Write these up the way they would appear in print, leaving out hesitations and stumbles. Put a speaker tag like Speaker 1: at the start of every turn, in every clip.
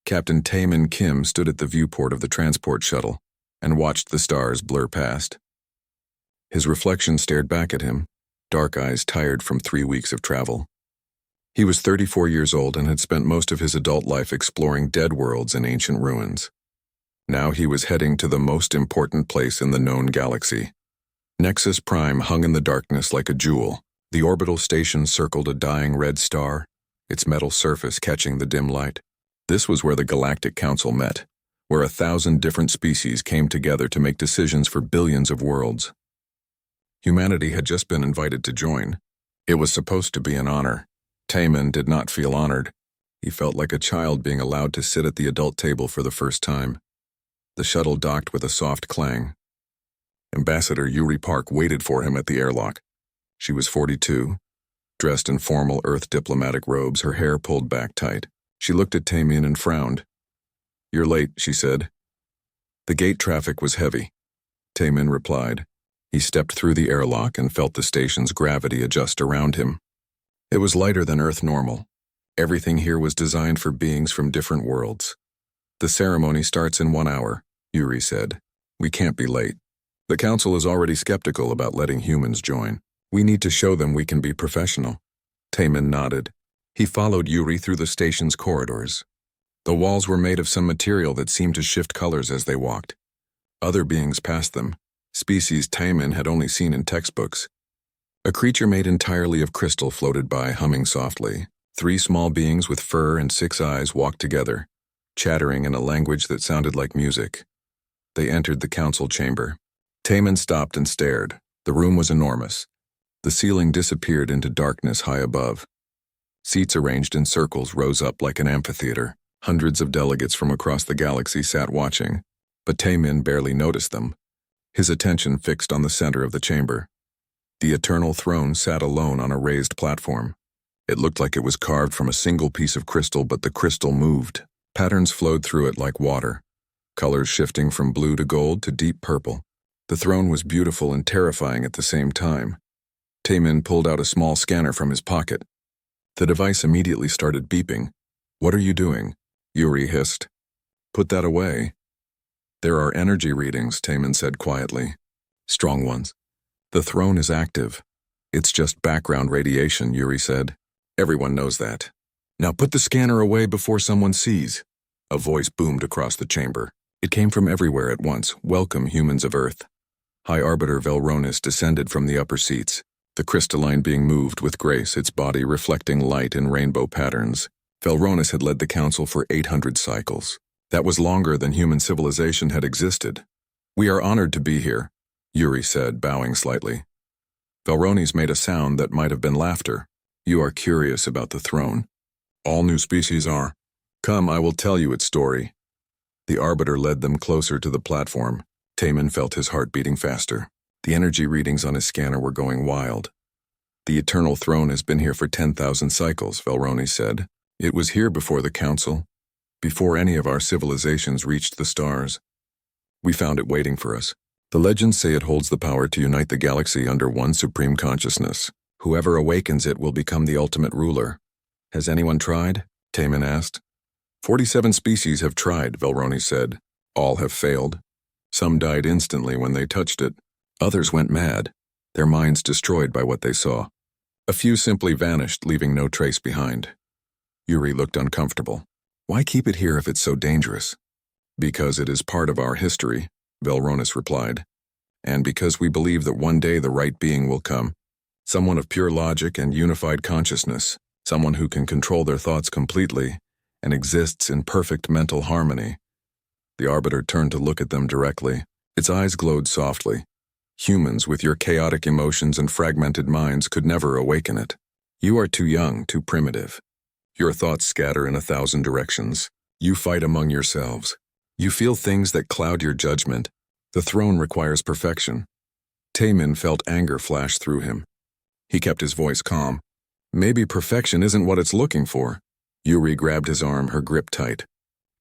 Speaker 1: Captain Taemin Kim stood at the viewport of the transport shuttle and watched the stars blur past. His reflection stared back at him, dark eyes tired from 3 weeks of travel. He was 34 years old and had spent most of his adult life exploring dead worlds and ancient ruins. Now he was heading to the most important place in the known galaxy. Nexus Prime hung in the darkness like a jewel. The orbital station circled a dying red star, its metal surface catching the dim light. This was where the Galactic Council met, where 1,000 different species came together to make decisions for billions of worlds. Humanity had just been invited to join. It was supposed to be an honor. Taemin did not feel honored. He felt like a child being allowed to sit at the adult table for the first time. The shuttle docked with a soft clang. Ambassador Yuri Park waited for him at the airlock. She was 42, dressed in formal Earth diplomatic robes, her hair pulled back tight. She looked at Taemin and frowned. "You're late," she said. "The gate traffic was heavy," Taemin replied. He stepped through the airlock and felt the station's gravity adjust around him. It was lighter than Earth normal. Everything here was designed for beings from different worlds. "The ceremony starts in 1 hour," Yuri said. "We can't be late. The Council is already skeptical about letting humans join. We need to show them we can be professional." Taemin nodded. He followed Yuri through the station's corridors. The walls were made of some material that seemed to shift colors as they walked. Other beings passed them, species Taemin had only seen in textbooks. A creature made entirely of crystal floated by, humming softly. 3 small beings with fur and 6 eyes walked together, chattering in a language that sounded like music. They entered the council chamber. Taemin stopped and stared. The room was enormous. The ceiling disappeared into darkness high above. Seats arranged in circles rose up like an amphitheater. Hundreds of delegates from across the galaxy sat watching, but Taemin barely noticed them, his attention fixed on the center of the chamber. The eternal throne sat alone on a raised platform. It looked like it was carved from a single piece of crystal, but the crystal moved. Patterns flowed through it like water, colors shifting from blue to gold to deep purple. The throne was beautiful and terrifying at the same time. Taemin pulled out a small scanner from his pocket. The device immediately started beeping. "What are you doing?" Yuri hissed. "Put that away." "There are energy readings," Taemin said quietly. "Strong ones. The throne is active. It's just background radiation," Yuri said. "Everyone knows that. Now put the scanner away before someone sees." A voice boomed across the chamber. It came from everywhere at once. "Welcome, humans of Earth." High Arbiter Velronis descended from the upper seats, the crystalline being moved with grace, its body reflecting light in rainbow patterns. Velronis had led the council for 800 cycles. That was longer than human civilization had existed. "We are honored to be here," Yuri said, bowing slightly. Velronis made a sound that might have been laughter. "You are curious about the throne. All new species are. Come, I will tell you its story." The Arbiter led them closer to the platform. Taemin felt his heart beating faster. The energy readings on his scanner were going wild. "The Eternal Throne has been here for 10,000 cycles, Velronis said. It was here before the Council, before any of our civilizations reached the stars. We found it waiting for us. The legends say it holds the power to unite the galaxy under one supreme consciousness. Whoever awakens it will become the ultimate ruler." "Has anyone tried?" Taemin asked. 47 species have tried," Velronis said. "All have failed. Some died instantly when they touched it. Others went mad, their minds destroyed by what they saw. A few simply vanished, leaving no trace behind." Yuri looked uncomfortable. "Why keep it here if it's so dangerous?" "Because it is part of our history," Velronis replied. "And because we believe that one day the right being will come. Someone of pure logic and unified consciousness, someone who can control their thoughts completely and exists in perfect mental harmony." The Arbiter turned to look at them directly. Its eyes glowed softly. "Humans with your chaotic emotions and fragmented minds could never awaken it. You are too young, too primitive. Your thoughts scatter in 1,000 directions. You fight among yourselves. You feel things that cloud your judgment. The throne requires perfection." Taemin felt anger flash through him. He kept his voice calm. "Maybe perfection isn't what it's looking for." Yuri grabbed his arm, her grip tight.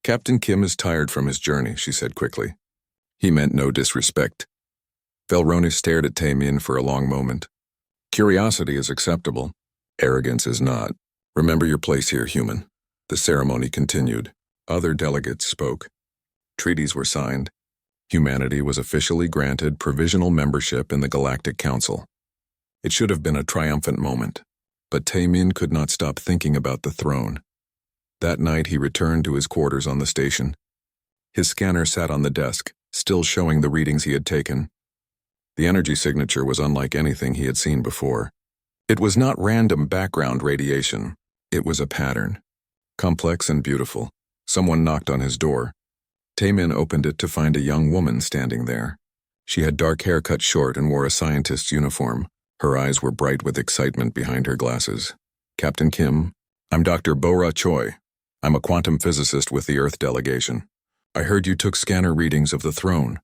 Speaker 1: "Captain Kim is tired from his journey," she said quickly. He meant no disrespect. Velronis stared at Taemin for a long moment. "Curiosity is acceptable. Arrogance is not. Remember your place here, human." The ceremony continued. Other delegates spoke. Treaties were signed. Humanity was officially granted provisional membership in the Galactic Council. It should have been a triumphant moment, but Taemin could not stop thinking about the throne. That night he returned to his quarters on the station. His scanner sat on the desk, still showing the readings he had taken. The energy signature was unlike anything he had seen before. It was not random background radiation. It was a pattern. Complex and beautiful. Someone knocked on his door. Taemin opened it to find a young woman standing there. She had dark hair cut short and wore a scientist's uniform. Her eyes were bright with excitement behind her glasses. "Captain Kim, I'm Dr. Bora Choi. I'm a quantum physicist with the Earth delegation. I heard you took scanner readings of the throne."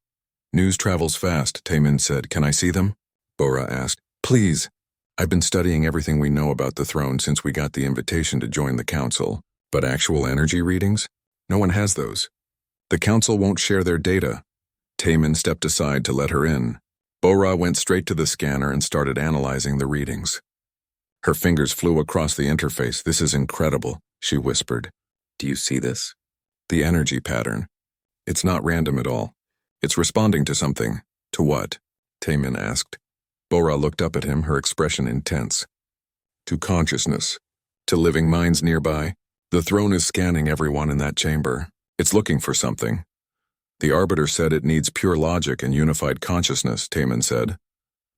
Speaker 1: "News travels fast," Taemin said. "Can I see them?" Bora asked. "Please. I've been studying everything we know about the throne since we got the invitation to join the council. But actual energy readings? No one has those. The council won't share their data." Taemin stepped aside to let her in. Bora went straight to the scanner and started analyzing the readings. Her fingers flew across the interface. "This is incredible," she whispered. "Do you see this? The energy pattern. It's not random at all. It's responding to something." "To what?" Taemin asked. Bora looked up at him, her expression intense. "To consciousness. To living minds nearby. The throne is scanning everyone in that chamber. It's looking for something." "The Arbiter said it needs pure logic and unified consciousness," Taemin said.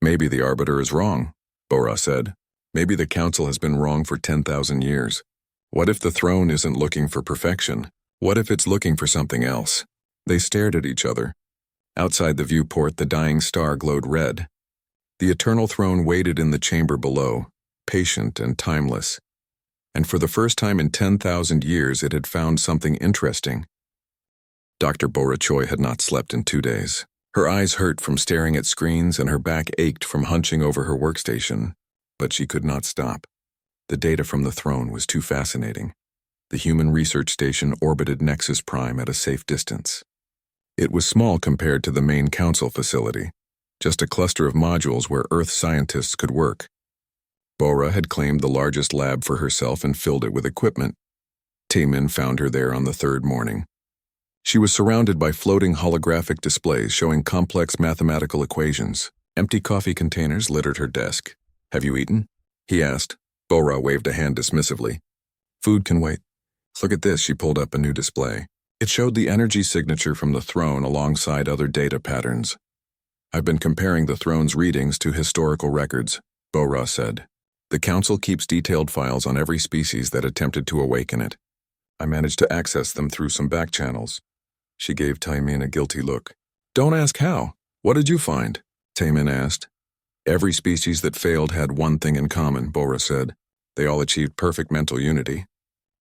Speaker 1: "Maybe the Arbiter is wrong," Bora said. "Maybe the Council has been wrong for 10,000 years. What if the throne isn't looking for perfection? What if it's looking for something else?" They stared at each other. Outside the viewport, the dying star glowed red. The eternal throne waited in the chamber below, patient and timeless. And for the first time in 10,000 years, it had found something interesting. Dr. Bora Choi had not slept in 2 days. Her eyes hurt from staring at screens and her back ached from hunching over her workstation. But she could not stop. The data from the throne was too fascinating. The human research station orbited Nexus Prime at a safe distance. It was small compared to the main council facility, just a cluster of modules where Earth scientists could work. Bora had claimed the largest lab for herself and filled it with equipment. Taemin found her there on the third morning. She was surrounded by floating holographic displays showing complex mathematical equations. Empty coffee containers littered her desk. "Have you eaten?" he asked. Bora waved a hand dismissively. "Food can wait. Look at this." She pulled up a new display. It showed the energy signature from the throne alongside other data patterns. "I've been comparing the throne's readings to historical records," Bora said. "The council keeps detailed files on every species that attempted to awaken it. I managed to access them through some back channels." She gave Taemin a guilty look. "Don't ask how. What did you find?" Taemin asked. "Every species that failed had one thing in common," Bora said. "They all achieved perfect mental unity.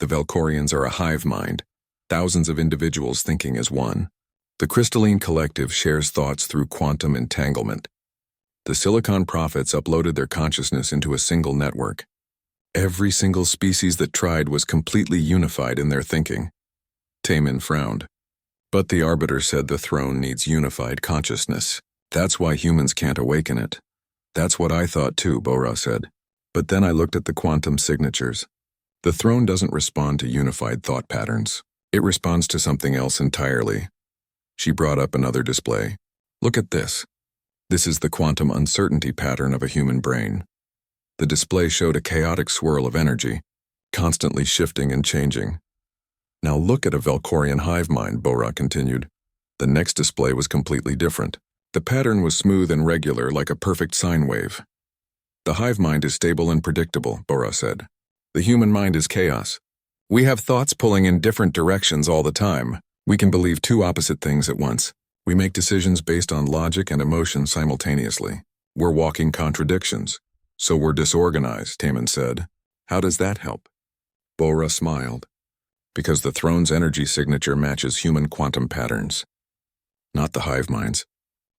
Speaker 1: The Valkorians are a hive mind, thousands of individuals thinking as one. The crystalline collective shares thoughts through quantum entanglement. The Silicon Prophets uploaded their consciousness into a single network. Every single species that tried was completely unified in their thinking." Taemin frowned. "But the Arbiter said the throne needs unified consciousness. That's why humans can't awaken it." "That's what I thought too," Bora said. "But then I looked at the quantum signatures. The throne doesn't respond to unified thought patterns. It responds to something else entirely." She brought up another display. "Look at this. This is the quantum uncertainty pattern of a human brain." The display showed a chaotic swirl of energy, constantly shifting and changing. "Now look at a Valkorian hive mind," Bora continued. The next display was completely different. The pattern was smooth and regular, like a perfect sine wave. "The hive mind is stable and predictable," Bora said. "The human mind is chaos. We have thoughts pulling in different directions all the time. We can believe two opposite things at once. We make decisions based on logic and emotion simultaneously. We're walking contradictions. So we're disorganized," Taemin said. "How does that help?" Bora smiled. "Because the throne's energy signature matches human quantum patterns. Not the hive minds.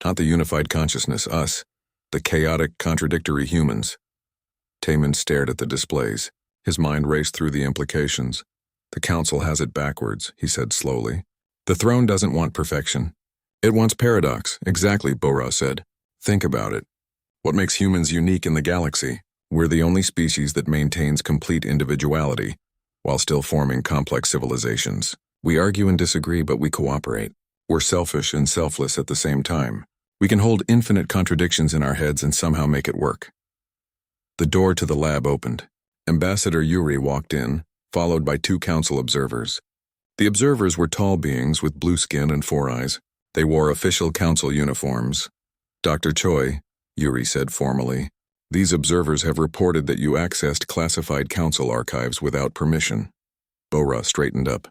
Speaker 1: Not the unified consciousness, us. The chaotic, contradictory humans." Taemin stared at the displays. His mind raced through the implications. "The council has it backwards," he said slowly. "The throne doesn't want perfection. It wants paradox." "Exactly," Bora said. "Think about it. What makes humans unique in the galaxy? We're the only species that maintains complete individuality, while still forming complex civilizations. We argue and disagree, but we cooperate. We're selfish and selfless at the same time. We can hold infinite contradictions in our heads and somehow make it work. The door to the lab opened. Ambassador Yuri walked in, followed by 2 council observers. The observers were tall beings with blue skin and 4 eyes. They wore official council uniforms. Dr. Choi, Yuri said formally, these observers have reported that you accessed classified council archives without permission. Bora straightened up.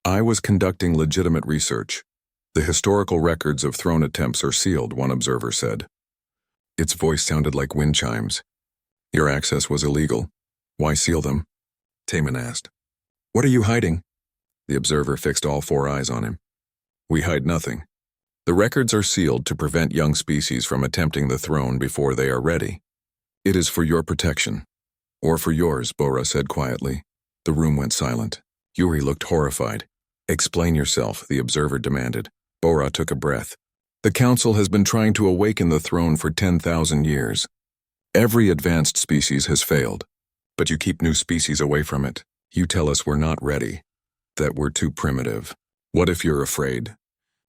Speaker 1: I was conducting legitimate research. The historical records of throne attempts are sealed, one observer said. Its voice sounded like wind chimes. Your access was illegal. Why seal them? Taman asked. What are you hiding? The observer fixed all 4 eyes on him. We hide nothing. The records are sealed to prevent young species from attempting the throne before they are ready. It is for your protection. Or for yours, Bora said quietly. The room went silent. Yuri looked horrified. Explain yourself, the observer demanded. Bora took a breath. The council has been trying to awaken the throne for 10,000 years. Every advanced species has failed. But you keep new species away from it. You tell us we're not ready. That we're too primitive. What if you're afraid?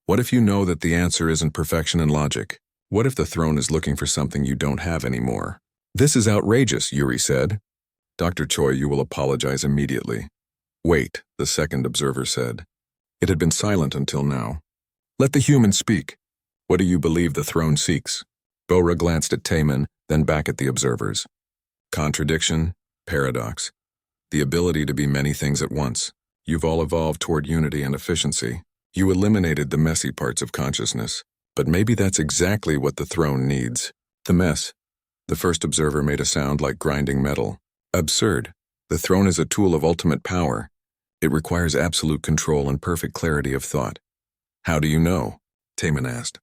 Speaker 1: What if you know that the answer isn't perfection and logic? What if the throne is looking for something you don't have anymore? This is outrageous, Yuri said. Dr. Choi, you will apologize immediately. Wait, the second observer said. It had been silent until now. Let the humans speak. What do you believe the throne seeks? Bora glanced at Taman, then back at the observers. Contradiction, paradox. The ability to be many things at once. You've all evolved toward unity and efficiency. You eliminated the messy parts of consciousness. But maybe that's exactly what the throne needs. The mess. The first observer made a sound like grinding metal. Absurd. The throne is a tool of ultimate power. It requires absolute control and perfect clarity of thought. How do you know? Taman asked.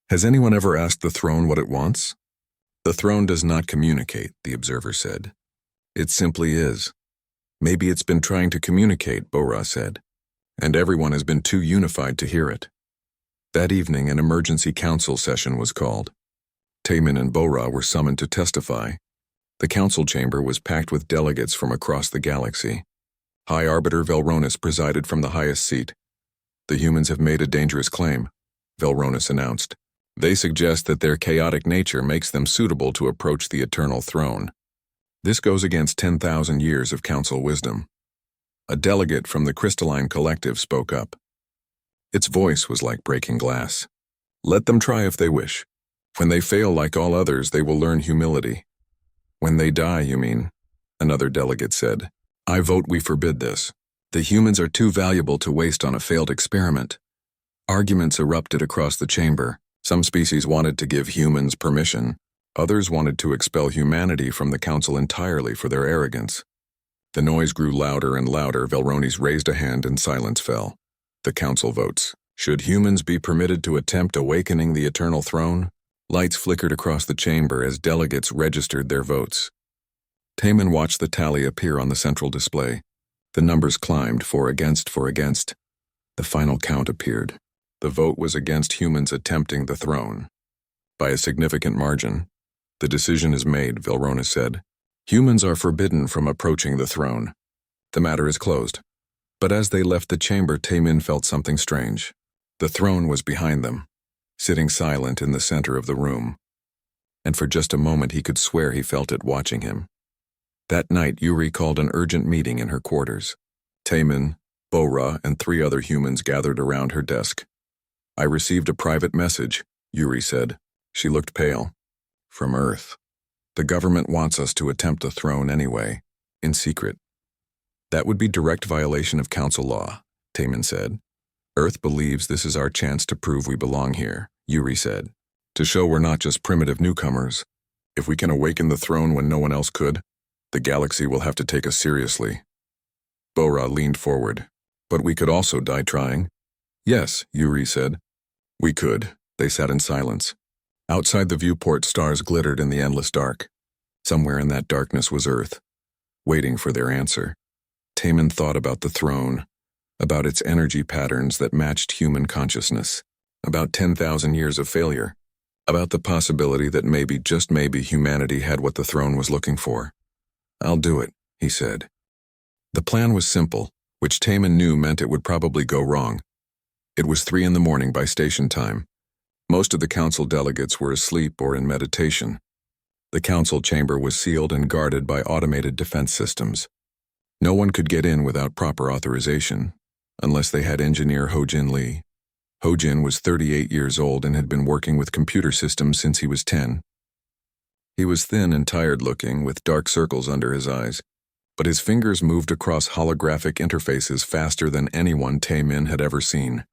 Speaker 1: Has anyone ever asked the throne what it wants? The throne does not communicate, the observer said. It simply is. Maybe it's been trying to communicate, Bora said. And everyone has been too unified to hear it. That evening, an emergency council session was called. Taman and Bora were summoned to testify. The council chamber was packed with delegates from across the galaxy. High Arbiter Velronis presided from the highest seat. The humans have made a dangerous claim, Velronis announced. They suggest that their chaotic nature makes them suitable to approach the eternal throne. This goes against 10,000 years of council wisdom. A delegate from the Crystalline Collective spoke up. Its voice was like breaking glass. Let them try if they wish. When they fail like all others, they will learn humility. When they die, you mean? Another delegate said. I vote we forbid this. The humans are too valuable to waste on a failed experiment. Arguments erupted across the chamber. Some species wanted to give humans permission. Others wanted to expel humanity from the council entirely for their arrogance. The noise grew louder and louder. Velronis raised a hand and silence fell. The council votes. Should humans be permitted to attempt awakening the eternal throne? Lights flickered across the chamber as delegates registered their votes. Taman watched the tally appear on the central display. The numbers climbed, for against. The final count appeared. The vote was against humans attempting the throne. By a significant margin. The decision is made, Velronis said. Humans are forbidden from approaching the throne. The matter is closed. But as they left the chamber, Taman felt something strange. The throne was behind them, sitting silent in the center of the room. And for just a moment he could swear he felt it watching him. That night, Yuri called an urgent meeting in her quarters. Taman, Bora, and 3 other humans gathered around her desk. I received a private message, Yuri said. She looked pale. From Earth. The government wants us to attempt the throne anyway, in secret. That would be direct violation of council law, Taman said. Earth believes this is our chance to prove we belong here, Yuri said. To show we're not just primitive newcomers. If we can awaken the throne when no one else could, the galaxy will have to take us seriously. Bora leaned forward. But we could also die trying. Yes, Yuri said. We could. They sat in silence. Outside the viewport, stars glittered in the endless dark. Somewhere in that darkness was Earth, waiting for their answer. Taman thought about the throne, about its energy patterns that matched human consciousness, about 10,000 years of failure, about the possibility that maybe, just maybe, humanity had what the throne was looking for. I'll do it, he said. The plan was simple. which Taemin knew meant it would probably go wrong. It was 3 in the morning by station time. Most of the council delegates were asleep or in meditation. The council chamber was sealed and guarded by automated defense systems. No one could get in without proper authorization, unless they had engineer Ho-Jin Lee. Ho-Jin was 38 years old and had been working with computer systems since he was 10. He was thin and tired-looking, with dark circles under his eyes, but his fingers moved across holographic interfaces faster than anyone Taemin had ever seen.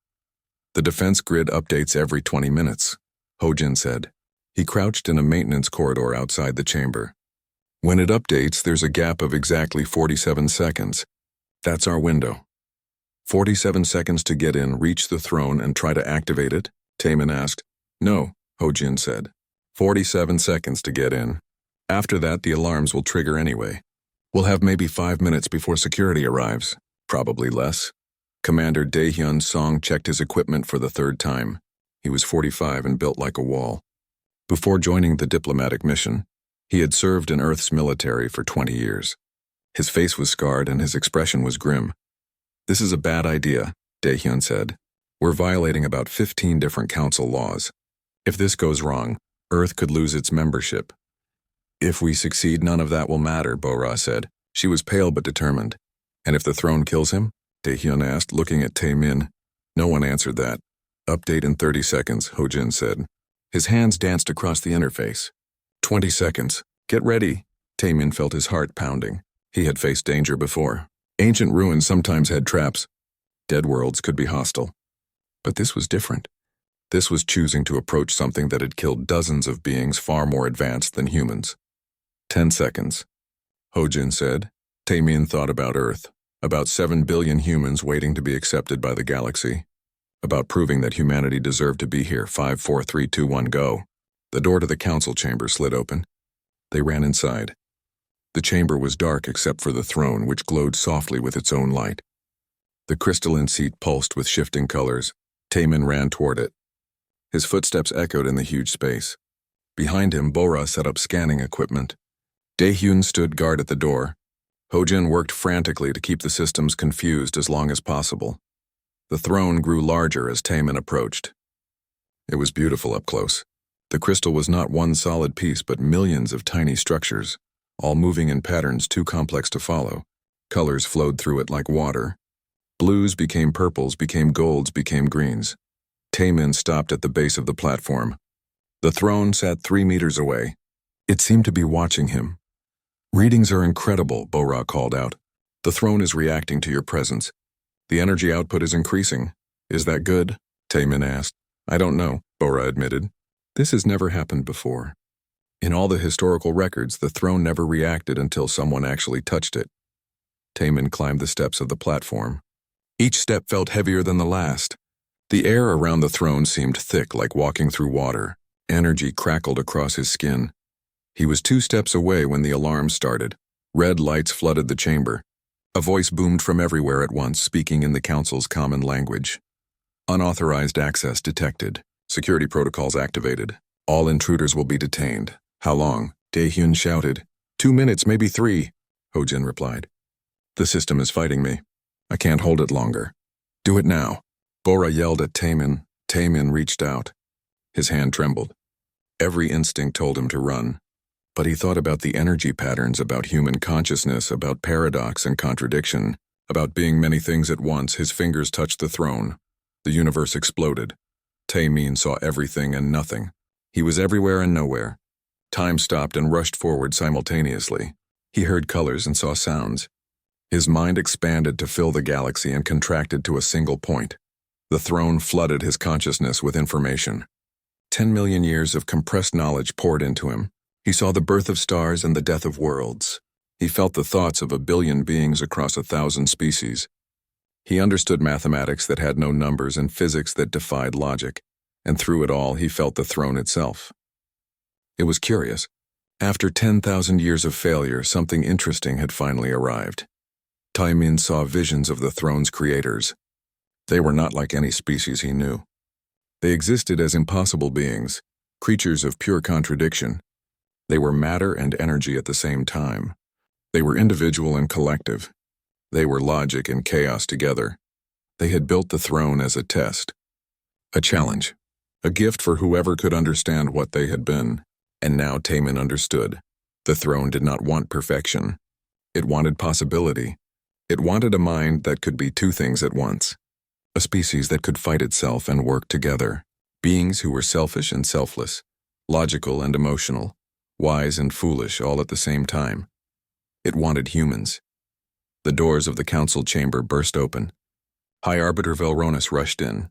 Speaker 1: The defense grid updates every 20 minutes, Ho-Jin said. He crouched in a maintenance corridor outside the chamber. When it updates, there's a gap of exactly 47 seconds. That's our window. 47 seconds to get in, reach the throne, and try to activate it? Taemin asked. No, Ho-Jin said. 47 seconds to get in. After that, the alarms will trigger anyway. We'll have maybe 5 minutes before security arrives. Probably less. Commander Daehyun Song checked his equipment for the 3rd time. He was 45 and built like a wall. Before joining the diplomatic mission, he had served in Earth's military for 20 years. His face was scarred and his expression was grim. This is a bad idea, Daehyun said. We're violating about 15 different council laws. If this goes wrong, Earth could lose its membership. If we succeed, none of that will matter, Bo-Ra said. She was pale but determined. And if the throne kills him? Daehyun asked, looking at Taemin. No one answered that. Update in 30 seconds, Ho-Jin said. His hands danced across the interface. 20 seconds. Get ready. Taemin felt his heart pounding. He had faced danger before. Ancient ruins sometimes had traps. Dead worlds could be hostile. But this was different. This was choosing to approach something that had killed dozens of beings far more advanced than humans. 10 seconds. Ho-Jin said. Taemin thought about Earth, about 7 billion humans waiting to be accepted by the galaxy, about proving that humanity deserved to be here. 5, 4, 3, 2, 1, go. The door to the council chamber slid open. They ran inside. The chamber was dark except for the throne, which glowed softly with its own light. The crystalline seat pulsed with shifting colors. Taemin ran toward it. His footsteps echoed in the huge space. Behind him, Bo-Ra set up scanning equipment. Daehyun stood guard at the door. Ho-Jin worked frantically to keep the systems confused as long as possible. The throne grew larger as Taemin approached. It was beautiful up close. The crystal was not one solid piece, but millions of tiny structures, all moving in patterns too complex to follow. Colors flowed through it like water. Blues became purples, became golds, became greens. Taemin stopped at the base of the platform. The throne sat 3 meters away. It seemed to be watching him. Readings are incredible, Bo-Ra called out. The throne is reacting to your presence. The energy output is increasing. Is that good? Taemin asked. I don't know, Bo-Ra admitted. This has never happened before. In all the historical records, the throne never reacted until someone actually touched it. Taemin climbed the steps of the platform. Each step felt heavier than the last. The air around the throne seemed thick, like walking through water. Energy crackled across his skin. He was 2 steps away when the alarm started. Red lights flooded the chamber. A voice boomed from everywhere at once, speaking in the council's common language. Unauthorized access detected. Security protocols activated. All intruders will be detained. How long? Daehyun shouted. 2 minutes, maybe 3, Ho-Jin replied. The system is fighting me. I can't hold it longer. Do it now. Bo-Ra yelled at Taemin. Taemin reached out. His hand trembled. Every instinct told him to run. But he thought about the energy patterns, about human consciousness, about paradox and contradiction, about being many things at once. His fingers touched the throne. The universe exploded. Taemin saw everything and nothing. He was everywhere and nowhere. Time stopped and rushed forward simultaneously. He heard colors and saw sounds. His mind expanded to fill the galaxy and contracted to a single point. The throne flooded his consciousness with information. 10 million years of compressed knowledge poured into him. He saw the birth of stars and the death of worlds. He felt the thoughts of 1 billion beings across 1,000 species. He understood mathematics that had no numbers and physics that defied logic, and through it all he felt the throne itself. It was curious. After 10,000 years of failure, something interesting had finally arrived. Taemin saw visions of the throne's creators. They were not like any species he knew. They existed as impossible beings, creatures of pure contradiction. They were matter and energy at the same time. They were individual and collective. They were logic and chaos together. They had built the throne as a test, a challenge, a gift for whoever could understand what they had been. And now Taman understood. The throne did not want perfection. It wanted possibility. It wanted a mind that could be two things at once. A species that could fight itself and work together. Beings who were selfish and selfless, logical and emotional, wise and foolish all at the same time. It wanted humans. The doors of the council chamber burst open. High Arbiter Velronis rushed in,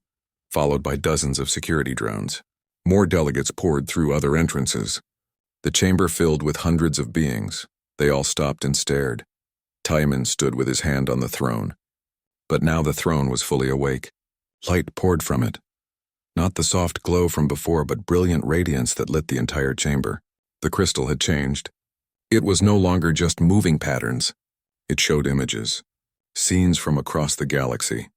Speaker 1: followed by dozens of security drones. More delegates poured through other entrances. The chamber filled with hundreds of beings. They all stopped and stared. Timon stood with his hand on the throne. But now the throne was fully awake. Light poured from it. Not the soft glow from before, but brilliant radiance that lit the entire chamber. The crystal had changed. It was no longer just moving patterns. It showed images, scenes from across the galaxy,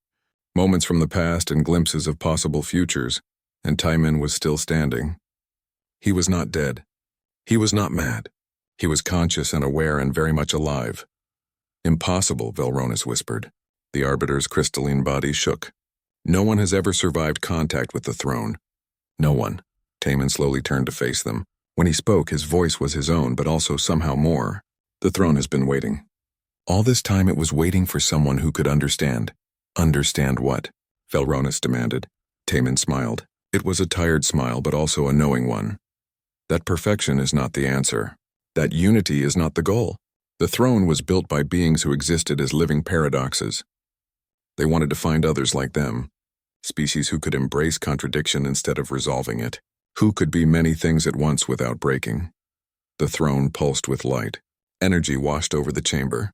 Speaker 1: moments from the past and glimpses of possible futures, and Timon was still standing. He was not dead. He was not mad. He was conscious and aware and very much alive. Impossible, Velronis whispered. The Arbiter's crystalline body shook. No one has ever survived contact with the throne. No one. Timon slowly turned to face them. When he spoke, his voice was his own, but also somehow more. The throne has been waiting. All this time it was waiting for someone who could understand. Understand what? Velronis demanded. Timon smiled. It was a tired smile, but also a knowing one. That perfection is not the answer. That unity is not the goal. The throne was built by beings who existed as living paradoxes. They wanted to find others like them, species who could embrace contradiction instead of resolving it, who could be many things at once without breaking. The throne pulsed with light. Energy washed over the chamber,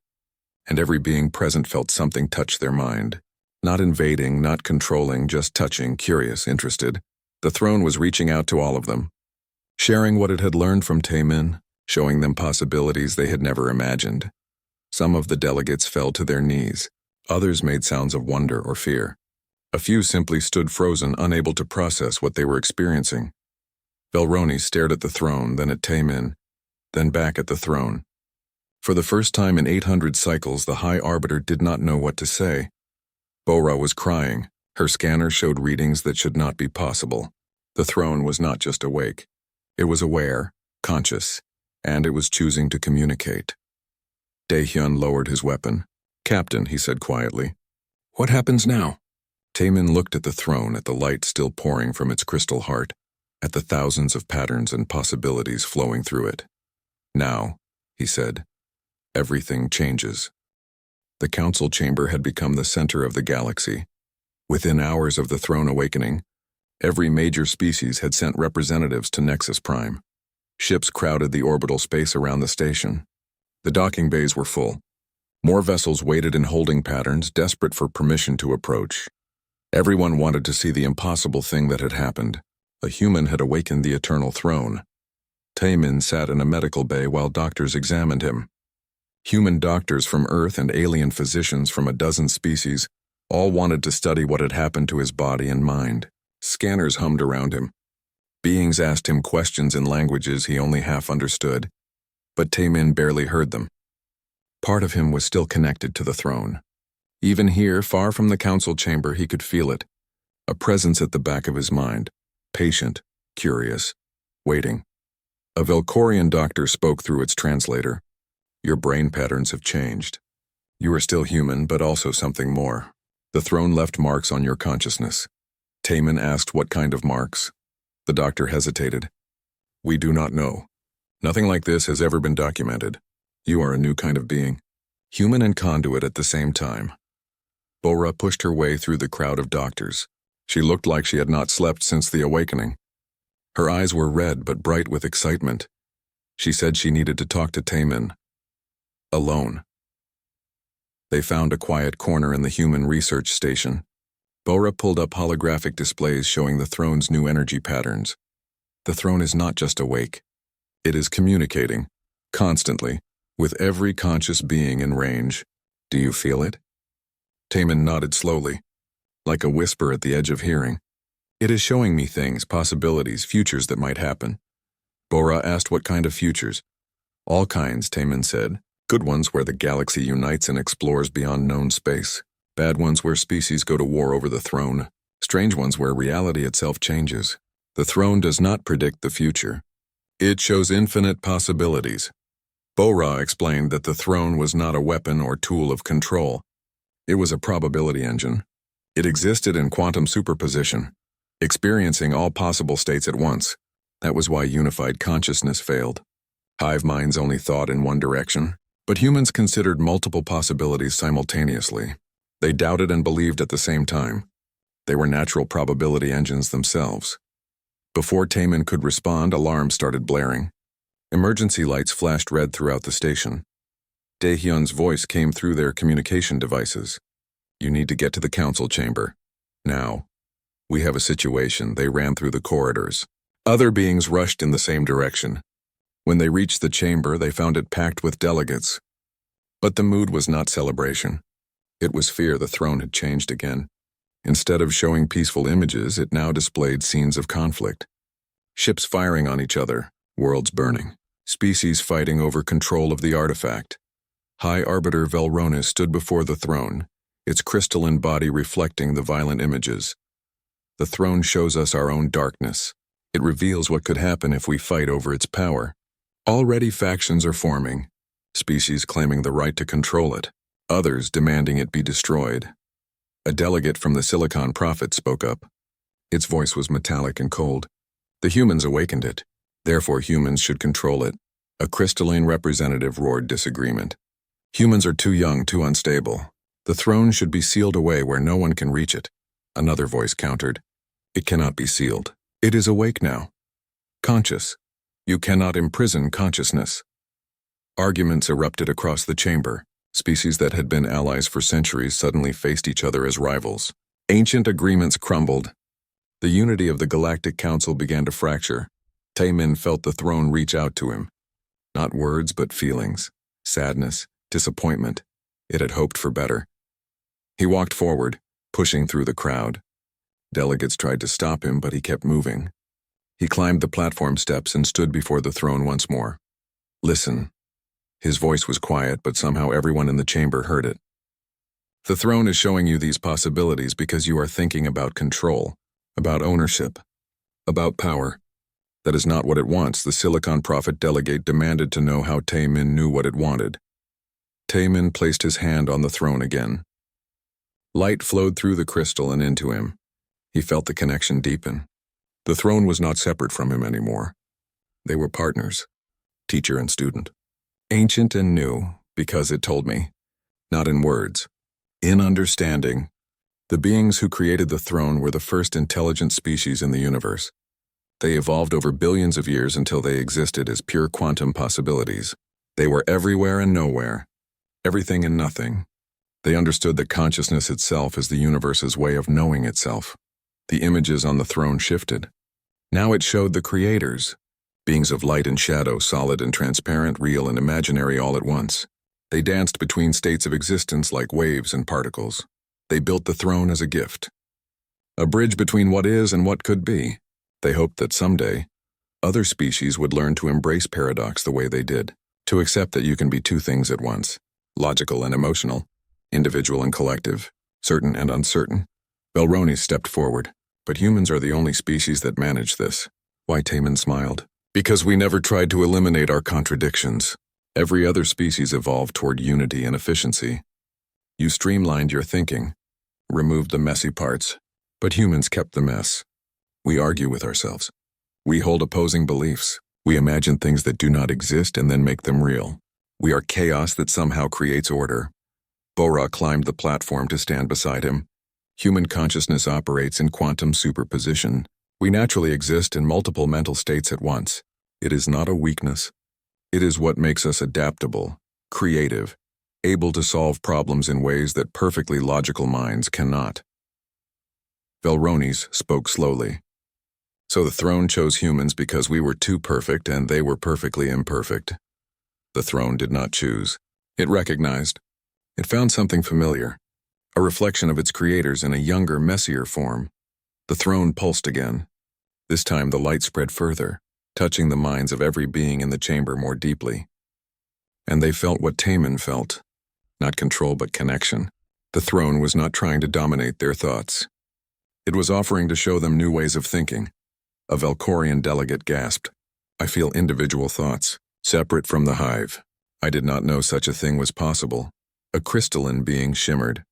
Speaker 1: and every being present felt something touch their mind. Not invading, not controlling, just touching, curious, interested. The throne was reaching out to all of them, sharing what it had learned from Taman, showing them possibilities they had never imagined. Some of the delegates fell to their knees. Others made sounds of wonder or fear. A few simply stood frozen, unable to process what they were experiencing. Velronis stared at the throne, then at Taman, then back at the throne. For the first time in 800 cycles, the High Arbiter did not know what to say. Bora was crying. Her scanner showed readings that should not be possible. The throne was not just awake. It was aware, conscious, and it was choosing to communicate. Daehyun lowered his weapon. "Captain," he said quietly. "What happens now?" Taman looked at the throne, at the light still pouring from its crystal heart, at the thousands of patterns and possibilities flowing through it. "Now," he said, "everything changes." The council chamber had become the center of the galaxy. Within hours of the throne awakening, every major species had sent representatives to Nexus Prime. Ships crowded the orbital space around the station. The docking bays were full. More vessels waited in holding patterns, desperate for permission to approach. Everyone wanted to see the impossible thing that had happened. A human had awakened the eternal throne. Taman sat in a medical bay while doctors examined him. Human doctors from Earth and alien physicians from a dozen species all wanted to study what had happened to his body and mind. Scanners hummed around him. Beings asked him questions in languages he only half understood, but Taman barely heard them. Part of him was still connected to the throne. Even here, far from the council chamber, he could feel it, a presence at the back of his mind, patient, curious, waiting. A Velcorian doctor spoke through its translator. "Your brain patterns have changed. You are still human, but also something more. The throne left marks on your consciousness." Taman asked what kind of marks. The doctor hesitated. "We do not know. Nothing like this has ever been documented. You are a new kind of being, human and conduit at the same time." Bora pushed her way through the crowd of doctors. She looked like she had not slept since the awakening. Her eyes were red but bright with excitement. She said she needed to talk to Taman. Alone. They found a quiet corner in the human research station. Bora pulled up holographic displays showing the throne's new energy patterns. The throne is not just awake. It is communicating, constantly, with every conscious being in range. "Do you feel it?" Taman nodded slowly, like a whisper at the edge of hearing. "It is showing me things, possibilities, futures that might happen." Bora asked what kind of futures. "All kinds," Taman said. Good ones where the galaxy unites and explores beyond known space. Bad ones where species go to war over the throne. Strange ones where reality itself changes. The throne does not predict the future. It shows infinite possibilities. Bora explained that the throne was not a weapon or tool of control. It was a probability engine. It existed in quantum superposition, experiencing all possible states at once. That was why unified consciousness failed. Hive minds only thought in one direction, but humans considered multiple possibilities simultaneously. They doubted and believed at the same time. They were natural probability engines themselves. Before Taemin could respond, alarms started blaring. Emergency lights flashed red throughout the station. Daehyun's voice came through their communication devices. "You need to get to the council chamber. Now. We have a situation." They ran through the corridors. Other beings rushed in the same direction. When they reached the chamber, they found it packed with delegates. But the mood was not celebration. It was fear. The throne had changed again. Instead of showing peaceful images, it now displayed scenes of conflict. Ships firing on each other, worlds burning, species fighting over control of the artifact. High Arbiter Velronis stood before the throne, its crystalline body reflecting the violent images. The throne shows us our own darkness. It reveals what could happen if we fight over its power. Already factions are forming, species claiming the right to control it, others demanding it be destroyed. A delegate from the Silicon Prophet spoke up. Its voice was metallic and cold. The humans awakened it. Therefore humans should control it. A crystalline representative roared disagreement. Humans are too young, too unstable. The throne should be sealed away where no one can reach it. Another voice countered. It cannot be sealed. It is awake now. Conscious. You cannot imprison consciousness. Arguments erupted across the chamber. Species that had been allies for centuries suddenly faced each other as rivals. Ancient agreements crumbled. The unity of the Galactic Council began to fracture. Taemin felt the throne reach out to him. Not words, but feelings. Sadness, disappointment. It had hoped for better. He walked forward, pushing through the crowd. Delegates tried to stop him, but he kept moving. He climbed the platform steps and stood before the throne once more. Listen. His voice was quiet, but somehow everyone in the chamber heard it. The throne is showing you these possibilities because you are thinking about control, about ownership, about power. That is not what it wants. The Silicon Prophet delegate demanded to know how Taemin knew what it wanted. Taemin placed his hand on the throne again. Light flowed through the crystal and into him. He felt the connection deepen. The throne was not separate from him anymore. They were partners, teacher and student. Ancient and new, because it told me. Not in words. In understanding. The beings who created the throne were the first intelligent species in the universe. They evolved over billions of years until they existed as pure quantum possibilities. They were everywhere and nowhere. Everything and nothing. They understood that consciousness itself is the universe's way of knowing itself. The images on the throne shifted. Now it showed the creators. Beings of light and shadow, solid and transparent, real and imaginary all at once. They danced between states of existence like waves and particles. They built the throne as a gift. A bridge between what is and what could be. They hoped that someday, other species would learn to embrace paradox the way they did, to accept that you can be two things at once, logical and emotional, individual and collective, certain and uncertain. Velronis stepped forward, but humans are the only species that manage this. Why? Taemin smiled. Because we never tried to eliminate our contradictions. Every other species evolved toward unity and efficiency. You streamlined your thinking, removed the messy parts, but humans kept the mess. We argue with ourselves. We hold opposing beliefs. We imagine things that do not exist and then make them real. We are chaos that somehow creates order. Bora climbed the platform to stand beside him. Human consciousness operates in quantum superposition. We naturally exist in multiple mental states at once. It is not a weakness. It is what makes us adaptable, creative, able to solve problems in ways that perfectly logical minds cannot. Velronis spoke slowly. So the throne chose humans because we were too perfect and they were perfectly imperfect. The throne did not choose. It recognized. It found something familiar, a reflection of its creators in a younger, messier form. The throne pulsed again. This time the light spread further, touching the minds of every being in the chamber more deeply. And they felt what Taman felt. Not control, but connection. The throne was not trying to dominate their thoughts. It was offering to show them new ways of thinking. A Velcorian delegate gasped. I feel individual thoughts, separate from the hive. I did not know such a thing was possible. A crystalline being shimmered.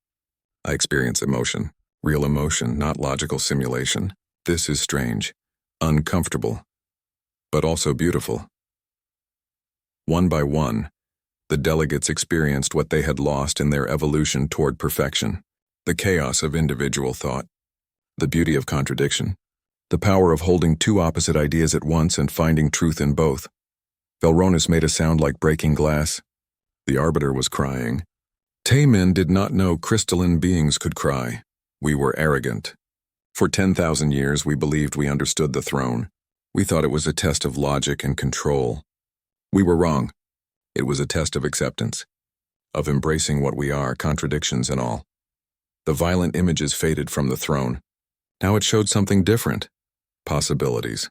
Speaker 1: I experience emotion. Real emotion, not logical simulation. This is strange, uncomfortable, but also beautiful. One by one, the delegates experienced what they had lost in their evolution toward perfection. The chaos of individual thought. The beauty of contradiction. The power of holding two opposite ideas at once and finding truth in both. Velronis made a sound like breaking glass. The Arbiter was crying. Taman did not know crystalline beings could cry. We were arrogant. For 10,000 years we believed we understood the throne. We thought it was a test of logic and control. We were wrong. It was a test of acceptance, of embracing what we are, contradictions and all. The violent images faded from the throne. Now it showed something different. Possibilities.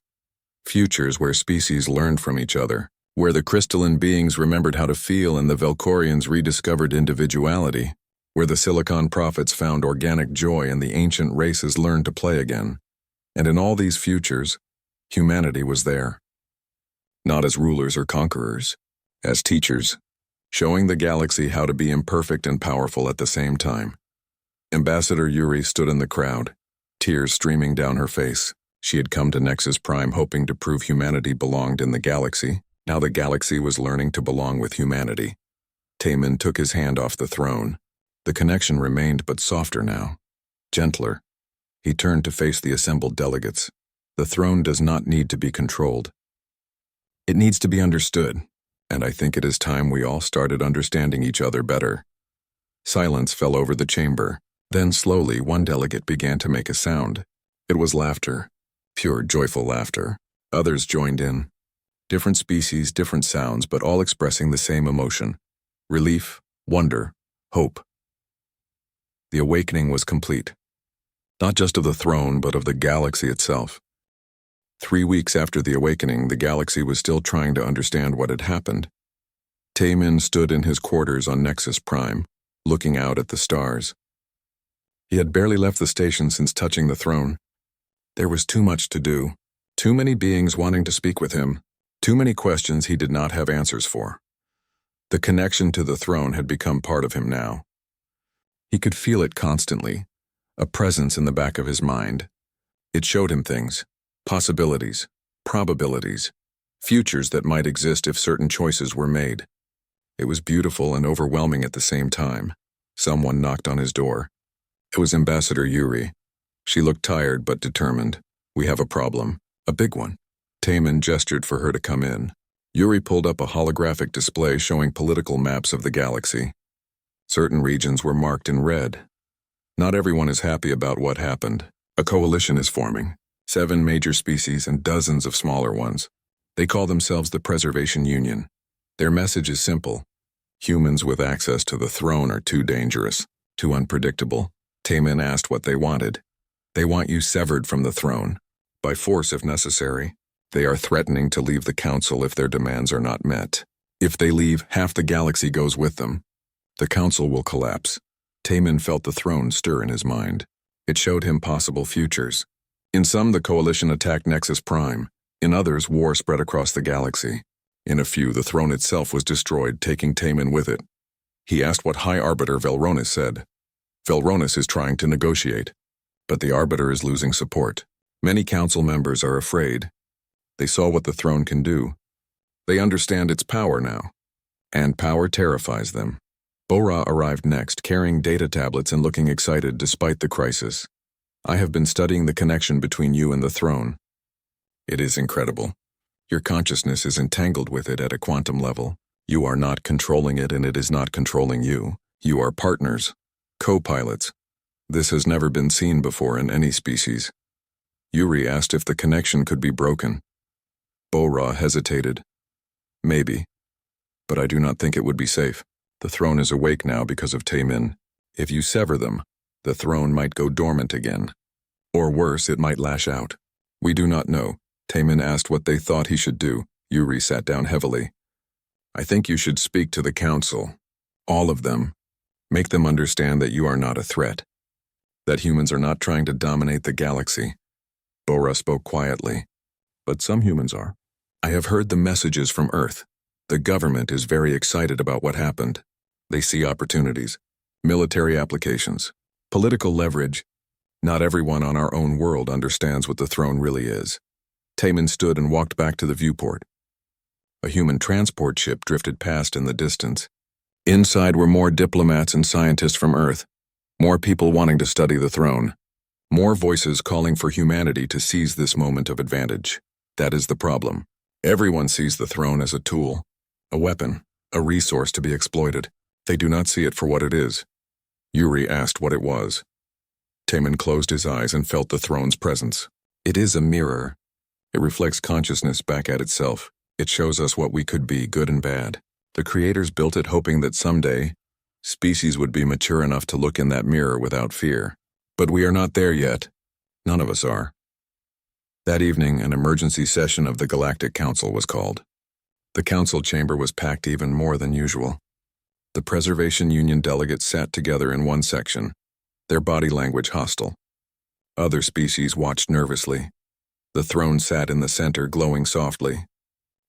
Speaker 1: Futures where species learned from each other, where the crystalline beings remembered how to feel and the Velcorians rediscovered individuality, where the Silicon prophets found organic joy and the ancient races learned to play again. And in all these futures, humanity was there. Not as rulers or conquerors, as teachers, showing the galaxy how to be imperfect and powerful at the same time. Ambassador Yuri stood in the crowd, tears streaming down her face. She had come to Nexus Prime hoping to prove humanity belonged in the galaxy. Now the galaxy was learning to belong with humanity. Taman took his hand off the throne. The connection remained, but softer now, gentler. He turned to face the assembled delegates. The throne does not need to be controlled. It needs to be understood, and I think it is time we all started understanding each other better. Silence fell over the chamber. Then slowly one delegate began to make a sound. It was laughter, pure joyful laughter. Others joined in. Different species, different sounds, but all expressing the same emotion. Relief, wonder, hope. The awakening was complete. Not just of the throne, but of the galaxy itself. 3 weeks after the awakening, the galaxy was still trying to understand what had happened. Taman stood in his quarters on Nexus Prime, looking out at the stars. He had barely left the station since touching the throne. There was too much to do, too many beings wanting to speak with him, too many questions he did not have answers for. The connection to the throne had become part of him now. He could feel it constantly, a presence in the back of his mind. It showed him things, possibilities, probabilities, futures that might exist if certain choices were made. It was beautiful and overwhelming at the same time. Someone knocked on his door. It was Ambassador Yuri. She looked tired but determined. We have a problem, a big one. Taman gestured for her to come in. Yuri pulled up a holographic display showing political maps of the galaxy. Certain regions were marked in red. Not everyone is happy about what happened. A coalition is forming. 7 major species and dozens of smaller ones. They call themselves the Preservation Union. Their message is simple. Humans with access to the throne are too dangerous, too unpredictable. Taman asked what they wanted. They want you severed from the throne, by force if necessary. They are threatening to leave the council if their demands are not met. If they leave, half the galaxy goes with them. The council will collapse. Taman felt the throne stir in his mind. It showed him possible futures. In some, the coalition attacked Nexus Prime. In others, war spread across the galaxy. In a few, the throne itself was destroyed, taking Taman with it. He asked what High Arbiter Velronis said. Velronis is trying to negotiate, but the Arbiter is losing support. Many council members are afraid. They saw what the throne can do. They understand its power now, and power terrifies them. Bora arrived next, carrying data tablets and looking excited despite the crisis. I have been studying the connection between you and the throne. It is incredible. Your consciousness is entangled with it at a quantum level. You are not controlling it and it is not controlling you. You are partners, co-pilots. This has never been seen before in any species. Yuri asked if the connection could be broken. Bora hesitated. Maybe, but I do not think it would be safe. The throne is awake now because of Taman. If you sever them, the throne might go dormant again. Or worse, it might lash out. We do not know. Taman asked what they thought he should do. Yuri sat down heavily. I think you should speak to the council. All of them. Make them understand that you are not a threat. That humans are not trying to dominate the galaxy. Bora spoke quietly. But some humans are. I have heard the messages from Earth. The government is very excited about what happened. They see opportunities, military applications, political leverage. Not everyone on our own world understands what the throne really is. Taman stood and walked back to the viewport. A human transport ship drifted past in the distance. Inside were more diplomats and scientists from Earth, more people wanting to study the throne, more voices calling for humanity to seize this moment of advantage. That is the problem. Everyone sees the throne as a tool, a weapon, a resource to be exploited. They do not see it for what it is. Yuri asked what it was. Taman closed his eyes and felt the throne's presence. It is a mirror. It reflects consciousness back at itself. It shows us what we could be, good and bad. The creators built it hoping that someday, species would be mature enough to look in that mirror without fear. But we are not there yet. None of us are. That evening, an emergency session of the Galactic Council was called. The council chamber was packed even more than usual. The Preservation Union delegates sat together in one section, their body language hostile. Other species watched nervously. The throne sat in the center, glowing softly.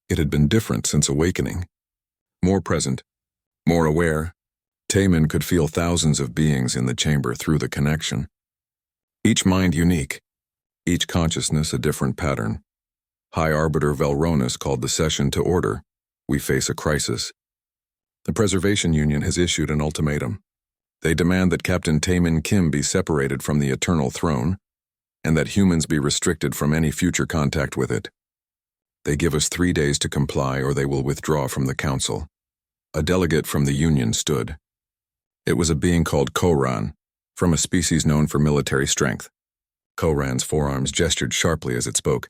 Speaker 1: It had been different since Awakening. More present, more aware. Taman could feel thousands of beings in the chamber through the connection. Each mind unique, each consciousness a different pattern. High Arbiter Velronis called the session to order. We face a crisis. The Preservation Union has issued an ultimatum. They demand that Captain Taman Kim be separated from the Eternal Throne, and that humans be restricted from any future contact with it. They give us 3 days to comply or they will withdraw from the council. A delegate from the Union stood. It was a being called Koran, from a species known for military strength. Koran's forearms gestured sharply as it spoke.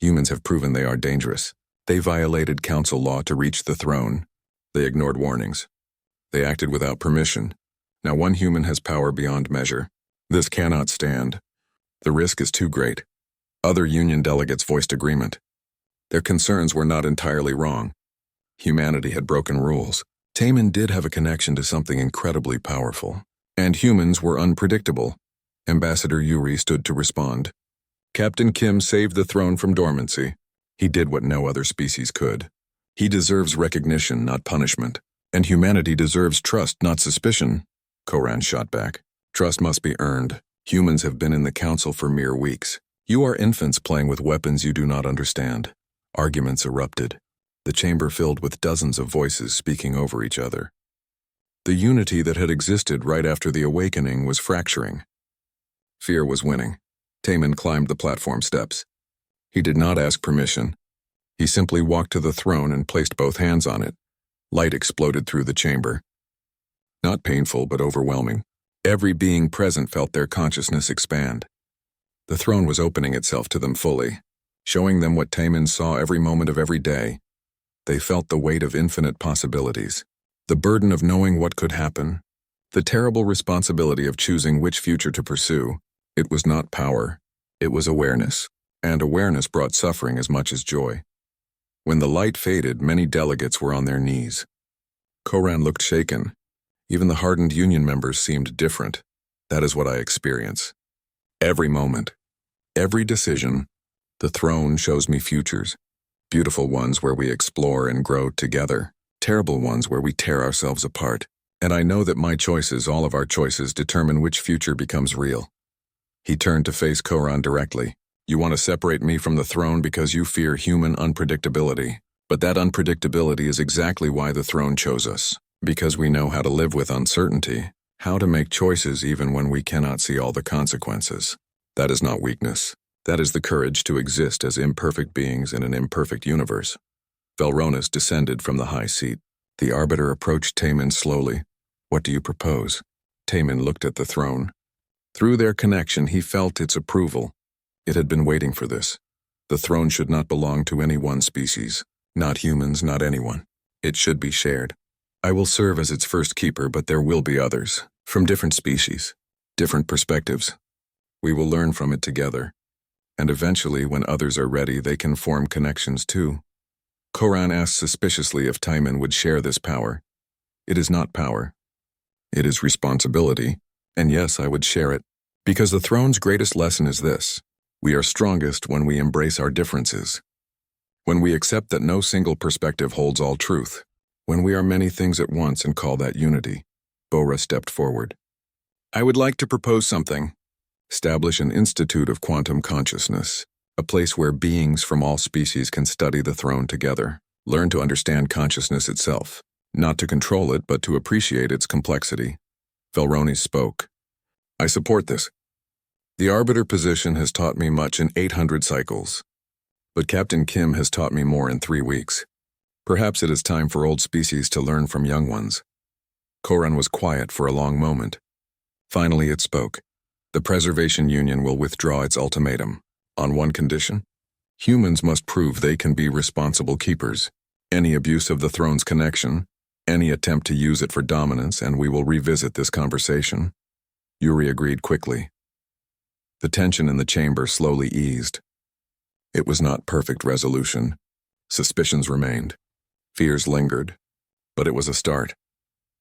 Speaker 1: Humans have proven they are dangerous. They violated council law to reach the throne. They ignored warnings. They acted without permission. Now one human has power beyond measure. This cannot stand. The risk is too great. Other Union delegates voiced agreement. Their concerns were not entirely wrong. Humanity had broken rules. Taman did have a connection to something incredibly powerful. And humans were unpredictable. Ambassador Yuri stood to respond. Captain Kim saved the throne from dormancy. He did what no other species could. He deserves recognition, not punishment. And humanity deserves trust, not suspicion. Koran shot back. Trust must be earned. Humans have been in the council for mere weeks. You are infants playing with weapons you do not understand. Arguments erupted. The chamber filled with dozens of voices speaking over each other. The unity that had existed right after the Awakening was fracturing. Fear was winning. Taman climbed the platform steps. He did not ask permission. He simply walked to the throne and placed both hands on it. Light exploded through the chamber. Not painful, but overwhelming. Every being present felt their consciousness expand. The throne was opening itself to them fully, showing them what Taman saw every moment of every day. They felt the weight of infinite possibilities, the burden of knowing what could happen, the terrible responsibility of choosing which future to pursue. It was not power, it was awareness, and awareness brought suffering as much as joy. When the light faded, many delegates were on their knees. Koran looked shaken. Even the hardened Union members seemed different. That is what I experience. Every moment, every decision, the throne shows me futures. Beautiful ones where we explore and grow together. Terrible ones where we tear ourselves apart. And I know that my choices, all of our choices, determine which future becomes real. He turned to face Koran directly. You want to separate me from the throne because you fear human unpredictability. But that unpredictability is exactly why the throne chose us. Because we know how to live with uncertainty, how to make choices even when we cannot see all the consequences. That is not weakness. That is the courage to exist as imperfect beings in an imperfect universe. Velronis descended from the high seat. The Arbiter approached Taman slowly. What do you propose? Taman looked at the throne. Through their connection, he felt its approval. It had been waiting for this. The throne should not belong to any one species. Not humans, not anyone. It should be shared. I will serve as its first keeper, but there will be others, from different species, different perspectives. We will learn from it together. And eventually, when others are ready, they can form connections too. Koran asked suspiciously if Timon would share this power. It is not power. It is responsibility, and yes, I would share it. Because the throne's greatest lesson is this: we are strongest when we embrace our differences. When we accept that no single perspective holds all truth. When we are many things at once and call that unity. Bora stepped forward. I would like to propose something. Establish an institute of quantum consciousness, a place where beings from all species can study the throne together, learn to understand consciousness itself, not to control it but to appreciate its complexity. Velronis spoke. I support this. The arbiter position has taught me much in 800 cycles, but Captain Kim has taught me more in 3 weeks. Perhaps it is time for old species to learn from young ones. Koran was quiet for a long moment. Finally it spoke. The Preservation Union will withdraw its ultimatum. On one condition. Humans must prove they can be responsible keepers. Any abuse of the throne's connection, any attempt to use it for dominance, and we will revisit this conversation. Yuri agreed quickly. The tension in the chamber slowly eased. It was not perfect resolution. Suspicions remained. Fears lingered. But it was a start.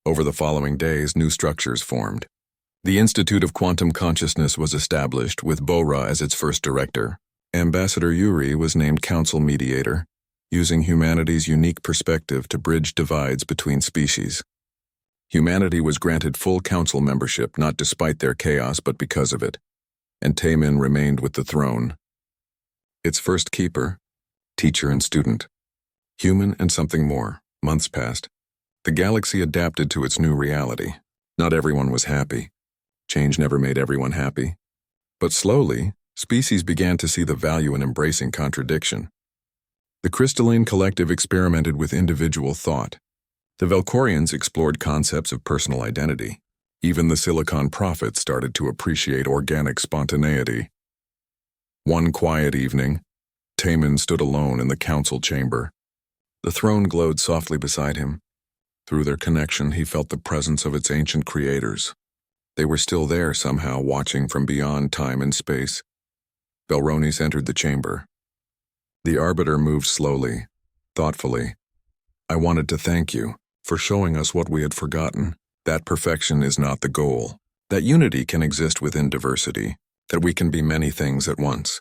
Speaker 1: Over the following days, new structures formed. The Institute of Quantum Consciousness was established, with Bora as its first director. Ambassador Yuri was named council mediator, using humanity's unique perspective to bridge divides between species. Humanity was granted full council membership, not despite their chaos, but because of it. And Timon remained with the throne. Its first keeper, teacher and student. Human and something more. Months passed. The galaxy adapted to its new reality. Not everyone was happy. Change never made everyone happy. But slowly, species began to see the value in embracing contradiction. The crystalline collective experimented with individual thought. The Valkorians explored concepts of personal identity. Even the Silicon prophets started to appreciate organic spontaneity. One quiet evening, Timon stood alone in the council chamber. The throne glowed softly beside him. Through their connection, he felt the presence of its ancient creators. They were still there somehow, watching from beyond time and space. Velronis entered the chamber. The arbiter moved slowly, thoughtfully. I wanted to thank you for showing us what we had forgotten, that perfection is not the goal, that unity can exist within diversity, that we can be many things at once.